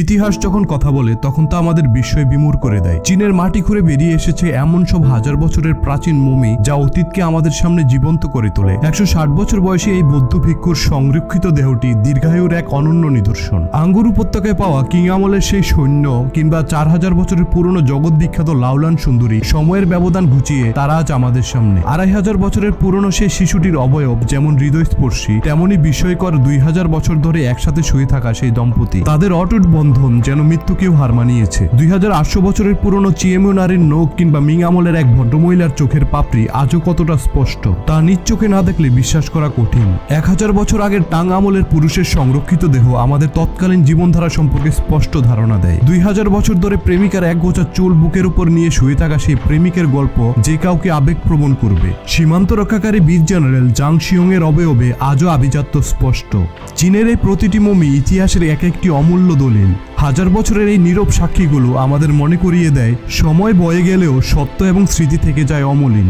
ইতিহাস যখন কথা বলে তখন তা আমাদের বিস্ময় বিমূঢ় করে দেয়। চীনের মাটি খুঁড়ে বেরিয়ে এসেছে এমন সব হাজার বছরের প্রাচীন মমি যা অতীতকে আমাদের সামনে জীবন্ত করে তোলে। 160 বছর বয়সী এই বৌদ্ধ ভিক্ষুর সংরক্ষিত দেহটি দীর্ঘায়ুর এক অনন্য নিদর্শন। আঙ্গুর উপত্যকায় পাওয়া কিং আমলের সেই সৈন্য কিংবা 4000 বছরের পুরনো জগৎ বিখ্যাত লাউলান সুন্দরী সময়ের ব্যবধান ঘুচিয়ে তারা আজ আমাদের সামনে। 2500 বছরের পুরনো সেই শিশুটির অবয়ব যেমন হৃদয়স্পর্শী, তেমনই বিস্ময়কর 2000 বছর ধরে একসাথে শুয়ে থাকা সেই দম্পতি। তাদের অটুট বন্ধন যেন মৃত্যুকেও হার মানিয়েছে। 2800 বছরের পুরনো চিয়েমু নারীর নখ কিংবা মিং আমলের এক ভদ্রমহিলার চোখের পাপড়ি আজও কতটা স্পষ্ট তা নিজ চোখে না দেখলে বিশ্বাস করা কঠিন। 1000 বছর আগের টাং আমলের পুরুষের সংরক্ষিত দেহ আমাদের তৎকালীন জীবনধারা সম্পর্কে স্পষ্ট ধারণা দেয়। 2000 বছর ধরে প্রেমিকার এক গোছা চুল বুকের উপর নিয়ে শুয়ে থাকা সেই প্রেমিকের গল্প যে কাউকে আবেগপ্রবণ করবে। সীমান্ত রক্ষাকারী বীর জেনারেল জাং শিয়ং এর অবয়বে আজও আভিজাত্য স্পষ্ট। চীনের এই প্রতিটি মমি ইতিহাসের এক একটি অমূল্য দলিল। হাজার বছরের এই নীরব সাক্ষীগুলো আমাদের মনে করিয়ে দেয় সময় বয়ে গেলেও সত্য এবং স্মৃতি থেকে যায় অমলিন।